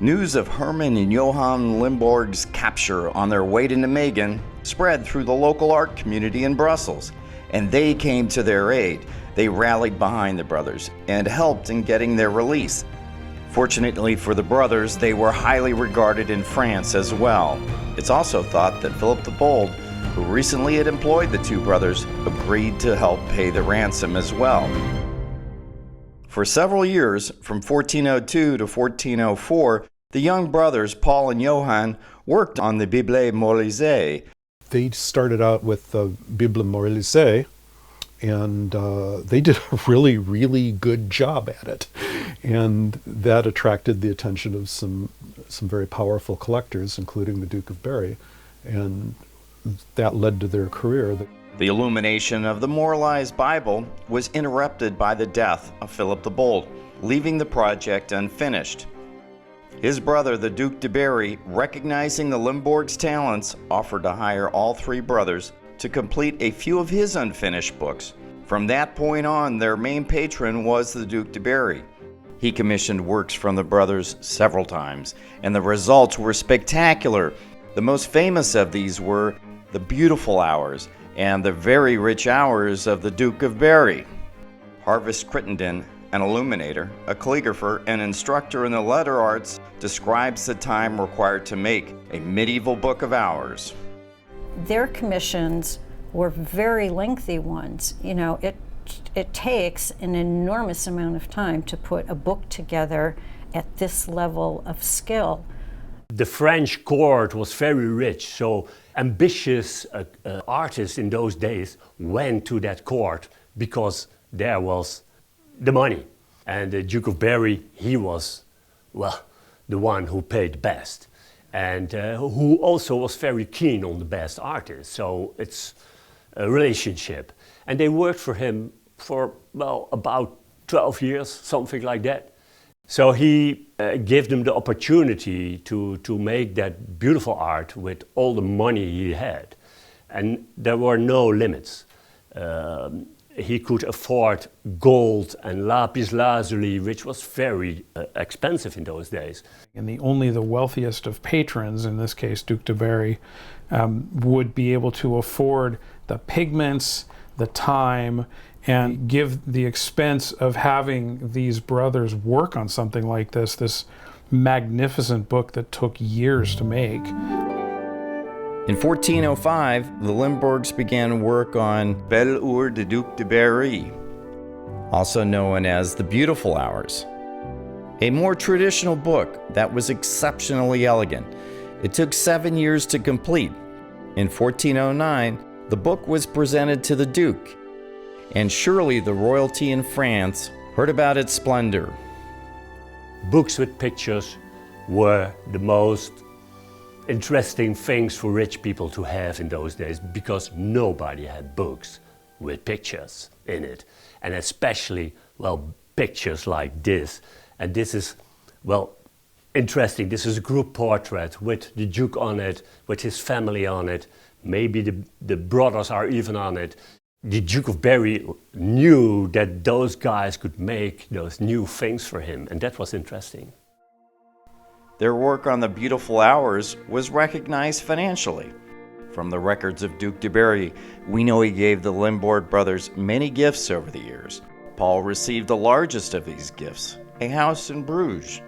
News of Herman and Johann Limbourg's capture on their way to Nijmegen spread through the local art community in Brussels, and they came to their aid. They rallied behind the brothers and helped in getting their release. Fortunately for the brothers, they were highly regarded in France as well. It's also thought that Philip the Bold, who recently had employed the two brothers, agreed to help pay the ransom as well. For several years, from 1402 to 1404, the young brothers, Paul and Johann, worked on the Bible Moralise. They started out with the Bible Moralise, and they did a really, really good job at it. And that attracted the attention of some very powerful collectors, including the Duke of Berry, and that led to their career. The illumination of the Moralise Bible was interrupted by the death of Philip the Bold, leaving the project unfinished. His brother, the Duc de Berry, recognizing the Limbourg's talents, offered to hire all three brothers to complete a few of his unfinished books. From that point on, their main patron was the Duc de Berry. He commissioned works from the brothers several times, and the results were spectacular. The most famous of these were The Beautiful Hours and The Very Rich Hours of the Duke of Berry. Harvest Crittenden, an illuminator, a calligrapher, and instructor in the letter arts, describes the time required to make a medieval book of hours. Their commissions were very lengthy ones. You know, it takes an enormous amount of time to put a book together at this level of skill. The French court was very rich, so ambitious artists in those days went to that court because there was the money. And the Duke of Berry, he was, well, the one who paid best, and who also was very keen on the best artists. So it's a relationship. And they worked for him for, well, about 12 years, something like that. So he gave them the opportunity to make that beautiful art with all the money he had. And there were no limits. He could afford gold and lapis lazuli, which was very expensive in those days. And only the wealthiest of patrons, in this case Duc de Berry, would be able to afford the pigments, the time, and give the expense of having these brothers work on something like this magnificent book that took years to make. In 1405, the Limbourgs began work on Belle Heures du Duc de Berry, also known as The Beautiful Hours, a more traditional book that was exceptionally elegant. It took 7 years to complete. In 1409, the book was presented to the Duke, and surely the royalty in France heard about its splendor. Books with pictures were the most interesting things for rich people to have in those days, because nobody had books with pictures in it. And especially, well, pictures like this. And this is, well, interesting. This is a group portrait with the Duke on it, with his family on it. Maybe the brothers are even on it. The Duke of Berry knew that those guys could make those new things for him, and that was interesting. Their work on The Beautiful Hours was recognized financially. From the records of Duc de Berry, we know he gave the Limbourg brothers many gifts over the years. Paul received the largest of these gifts, a house in Bruges.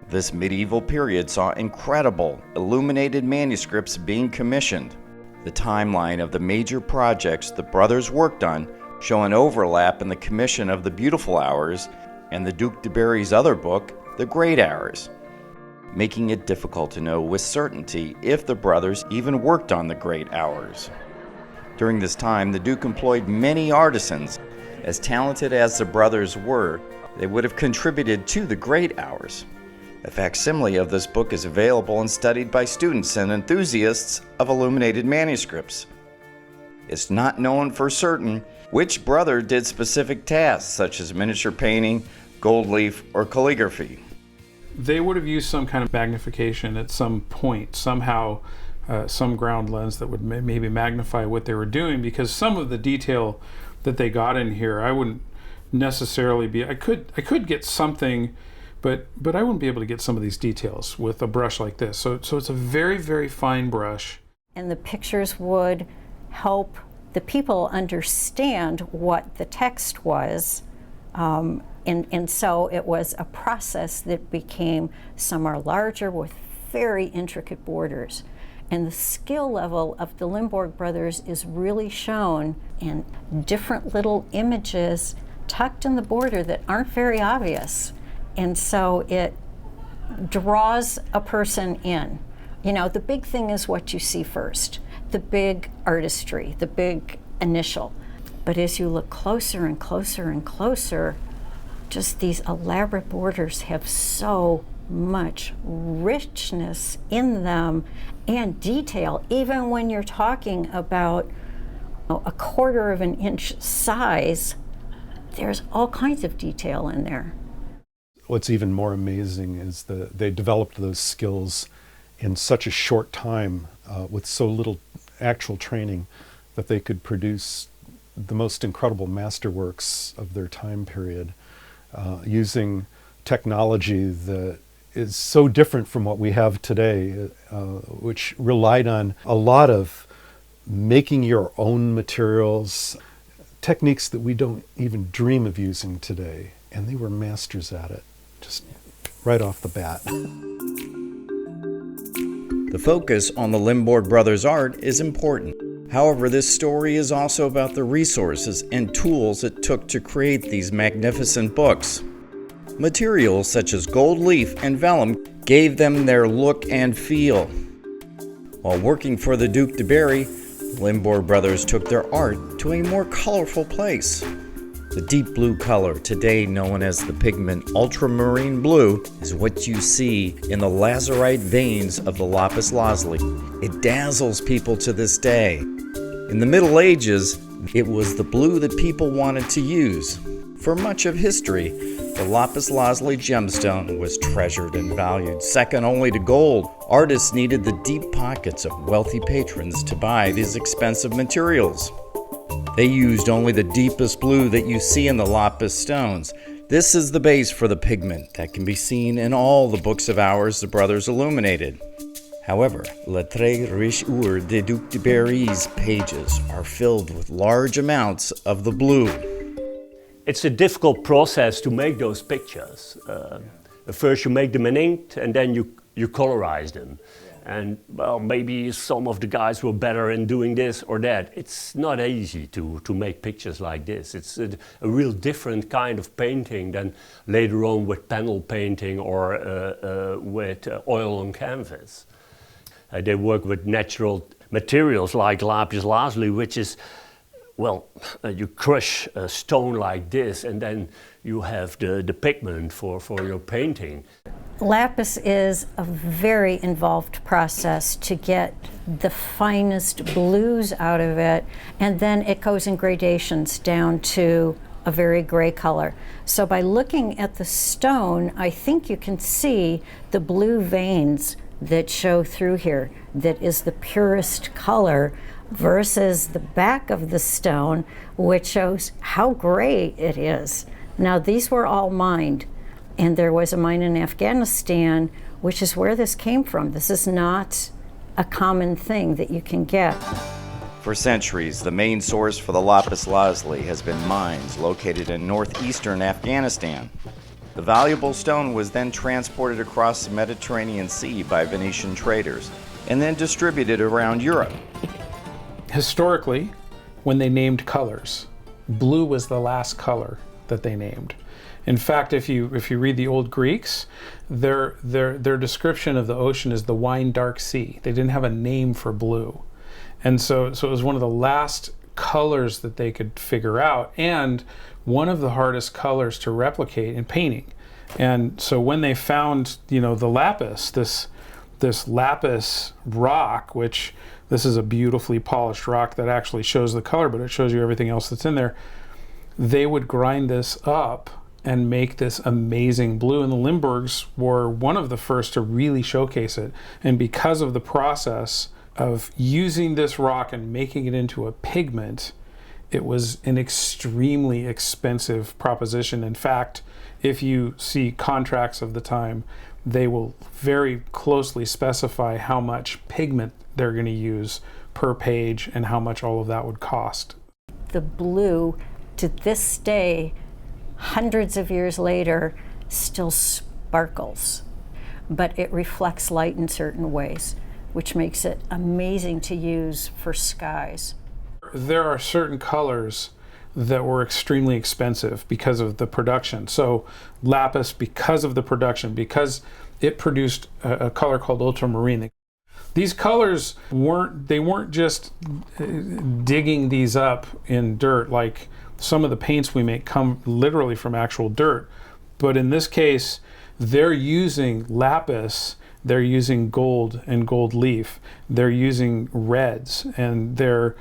This medieval period saw incredible illuminated manuscripts being commissioned. The timeline of the major projects the brothers worked on show an overlap in the commission of The Beautiful Hours and the Duc de Berry's other book, The Great Hours, making it difficult to know with certainty if the brothers even worked on The Great Hours. During this time, the Duke employed many artisans. As talented as the brothers were, they would have contributed to The Great Hours. A facsimile of this book is available and studied by students and enthusiasts of illuminated manuscripts. It's not known for certain which brother did specific tasks such as miniature painting, gold leaf, or calligraphy. They would have used some kind of magnification at some point, somehow, some ground lens that would maybe magnify what they were doing, because some of the detail that they got in here, I wouldn't necessarily be, I could get something but I wouldn't be able to get some of these details with a brush like this. So it's a very, very fine brush. And the pictures would help the people understand what the text was. And so it was a process that became, some are larger with very intricate borders. And the skill level of the Limbourg brothers is really shown in different little images tucked in the border that aren't very obvious. And so it draws a person in. You know, the big thing is what you see first, the big artistry, the big initial. But as you look closer and closer and closer, just these elaborate borders have so much richness in them and detail, even when you're talking about a quarter of an inch size, there's all kinds of detail in there. What's even more amazing is they developed those skills in such a short time with so little actual training that they could produce the most incredible masterworks of their time period using technology that is so different from what we have today, which relied on a lot of making your own materials, techniques that we don't even dream of using today. And they were masters at it, just right off the bat. The focus on the Limbourg brothers' art is important. However, this story is also about the resources and tools it took to create these magnificent books. Materials such as gold leaf and vellum gave them their look and feel. While working for the Duc de Berry, Limbourg brothers took their art to a more colorful place. The deep blue color, today known as the pigment ultramarine blue, is what you see in the lazurite veins of the lapis lazuli. It dazzles people to this day. In the Middle Ages, it was the blue that people wanted to use. For much of history, the lapis lazuli gemstone was treasured and valued, second only to gold. Artists needed the deep pockets of wealthy patrons to buy these expensive materials. They used only the deepest blue that you see in the lapis stones. This is the base for the pigment that can be seen in all the books of hours the brothers illuminated. However, Les Très Riches Heures de Duc de Berry's pages are filled with large amounts of the blue. It's a difficult process to make those pictures. First you make them in ink and then you colorize them. And well, maybe some of the guys were better in doing this or that. It's not easy to make pictures like this. It's a real different kind of painting than later on with panel painting or with oil on canvas. They work with natural materials like lapis lazuli, which is, well, you crush a stone like this and then you have the pigment for your painting. Lapis is a very involved process to get the finest blues out of it, and then it goes in gradations down to a very gray color. So by looking at the stone, I think you can see the blue veins that show through here. That is the purest color versus the back of the stone, which shows how gray it is. Now these were all mined. And there was a mine in Afghanistan, which is where this came from. This is not a common thing that you can get. For centuries, the main source for the lapis lazuli has been mines located in northeastern Afghanistan. The valuable stone was then transported across the Mediterranean Sea by Venetian traders and then distributed around Europe. Historically, when they named colors, blue was the last color that they named. In fact, if you read the old Greeks, their description of the ocean is the wine dark sea. They didn't have a name for blue. And so it was one of the last colors that they could figure out, and one of the hardest colors to replicate in painting. And so when they found, the lapis, this lapis rock, which this is a beautifully polished rock that actually shows the color, but it shows you everything else that's in there, they would grind this up and make this amazing blue. And the Limbourgs were one of the first to really showcase it. And because of the process of using this rock and making it into a pigment, it was an extremely expensive proposition. In fact, if you see contracts of the time, they will very closely specify how much pigment they're going to use per page and how much all of that would cost. The blue, to this day, hundreds of years later, still sparkles, but it reflects light in certain ways, which makes it amazing to use for skies. There are certain colors that were extremely expensive because of the production. So lapis, because of the production, because it produced a color called ultramarine. These colors weren't just digging these up in dirt like some of the paints we make come literally from actual dirt. But in this case, they're using lapis, they're using gold and gold leaf, they're using reds, and they're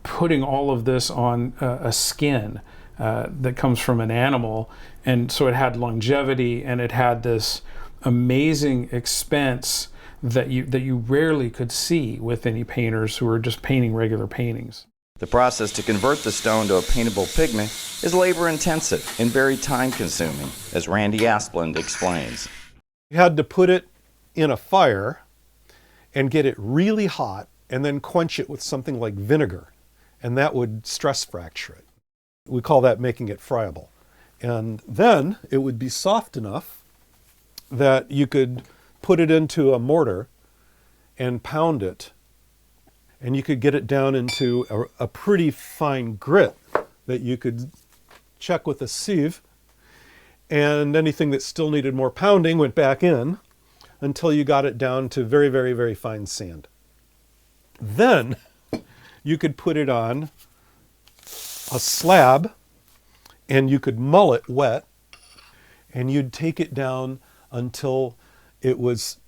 putting all of this on a skin that comes from an animal. And so it had longevity, and it had this amazing expense that you rarely could see with any painters who are just painting regular paintings. The process to convert the stone to a paintable pigment is labor-intensive and very time-consuming, as Randy Asplund explains. You had to put it in a fire and get it really hot and then quench it with something like vinegar, and that would stress fracture it. We call that making it friable. And then it would be soft enough that you could put it into a mortar and pound it, and you could get it down into a pretty fine grit that you could check with a sieve, and anything that still needed more pounding went back in until you got it down to very, very, very fine sand. Then you could put it on a slab and you could mull it wet, and you'd take it down until it was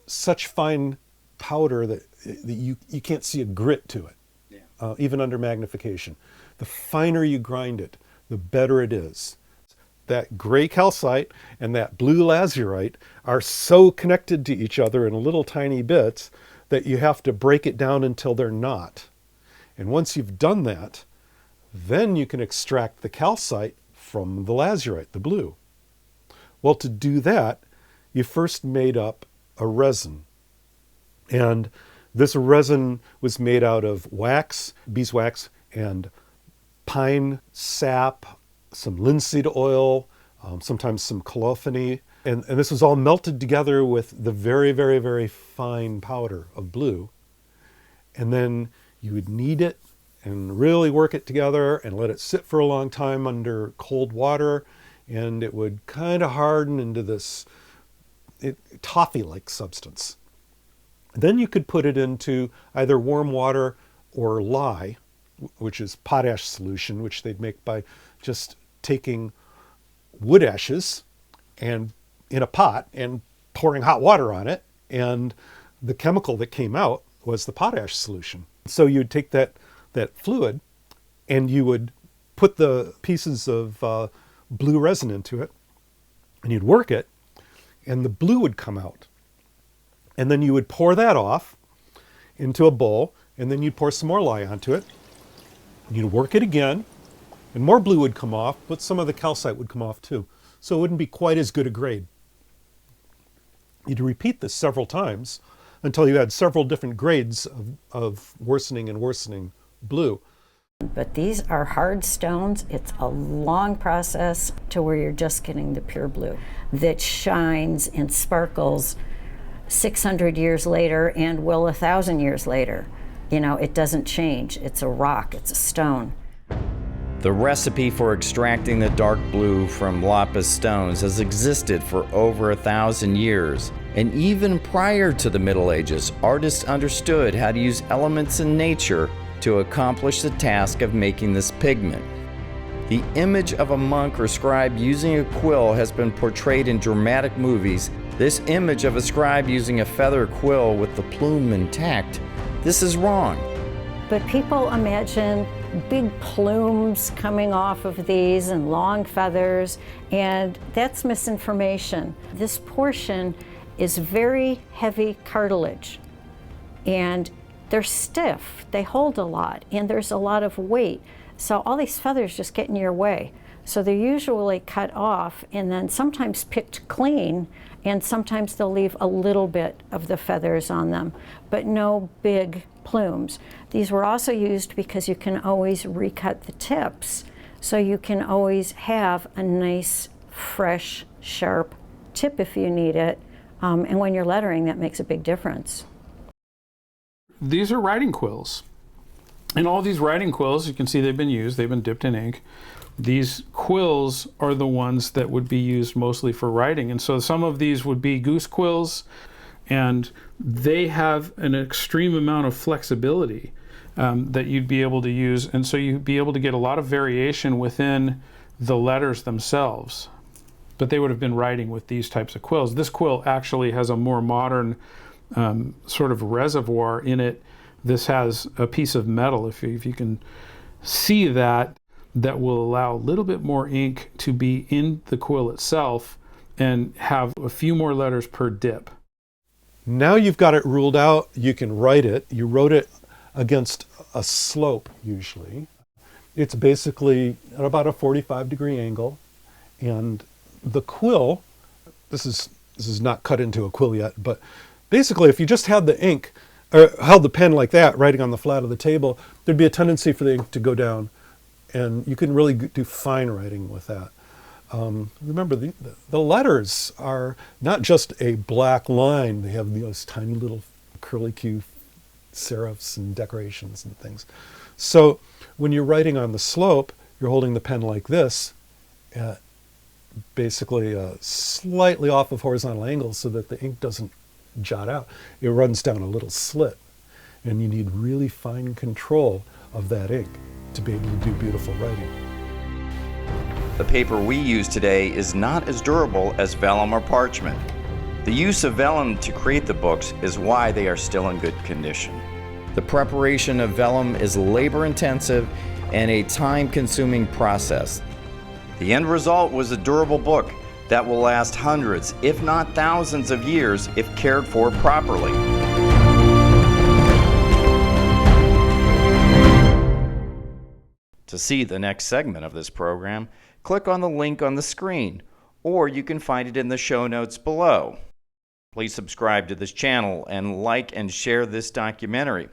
such fine powder that you can't see a grit to it, even under magnification. The finer you grind it, the better it is. That gray calcite and that blue lazurite are so connected to each other in little tiny bits that you have to break it down until they're not. And once you've done that, then you can extract the calcite from the lazurite, the blue. Well, to do that, you first made up a resin. And this resin was made out of wax, beeswax, and pine sap, some linseed oil, sometimes some colophony. And this was all melted together with the very, very, very fine powder of blue. And then you would knead it and really work it together and let it sit for a long time under cold water, and it would kind of harden into this toffee-like substance. Then you could put it into either warm water or lye, which is potash solution, which they'd make by just taking wood ashes and in a pot and pouring hot water on it, and the chemical that came out was the potash solution. So you'd take that fluid and you would put the pieces of blue resin into it, and you'd work it, and the blue would come out. And then you would pour that off into a bowl, and then you'd pour some more lye onto it, and you'd work it again, and more blue would come off, but some of the calcite would come off too. So it wouldn't be quite as good a grade. You'd repeat this several times until you had several different grades of worsening and worsening blue. But these are hard stones. It's a long process to where you're just getting the pure blue that shines and sparkles 600 years later and will 1,000 years later. You know, it doesn't change. It's a rock, it's a stone. The recipe for extracting the dark blue from lapis stones has existed for over 1,000 years. And even prior to the Middle Ages, artists understood how to use elements in nature to accomplish the task of making this pigment. The image of a monk or scribe using a quill has been portrayed in dramatic movies. This image of a scribe using a feather quill with the plume intact, this is wrong. But people imagine big plumes coming off of these and long feathers, and that's misinformation. This portion is very heavy cartilage, and they're stiff, they hold a lot, and there's a lot of weight. So all these feathers just get in your way. So they're usually cut off and then sometimes picked clean, and sometimes they'll leave a little bit of the feathers on them, but no big plumes. These were also used because you can always recut the tips, so you can always have a nice, fresh, sharp tip if you need it. And when you're lettering, that makes a big difference. These are writing quills. And all these writing quills, you can see they've been used, they've been dipped in ink. These quills are the ones that would be used mostly for writing. And so some of these would be goose quills, and they have an extreme amount of flexibility that you'd be able to use. And so you'd be able to get a lot of variation within the letters themselves. But they would have been writing with these types of quills. This quill actually has a more modern sort of reservoir in it. This has a piece of metal, if you can see that will allow a little bit more ink to be in the quill itself and have a few more letters per dip. Now you've got it ruled out, you can write it. You wrote it against a slope usually. It's basically at about a 45-degree angle, and the quill, this is not cut into a quill yet, but basically if you just had the ink, or held the pen like that, writing on the flat of the table, there'd be a tendency for the ink to go down, and you can really do fine writing with that. Remember, the letters are not just a black line. They have those tiny little curlicue serifs and decorations and things. So when you're writing on the slope, you're holding the pen like this, basically slightly off of horizontal angles so that the ink doesn't jot out. It runs down a little slit, and you need really fine control of that ink to be able to do beautiful writing. The paper we use today is not as durable as vellum or parchment. The use of vellum to create the books is why they are still in good condition. The preparation of vellum is labor-intensive and a time-consuming process. The end result was a durable book that will last hundreds, if not thousands of years if cared for properly. To see the next segment of this program, click on the link on the screen, or you can find it in the show notes below. Please subscribe to this channel and like and share this documentary.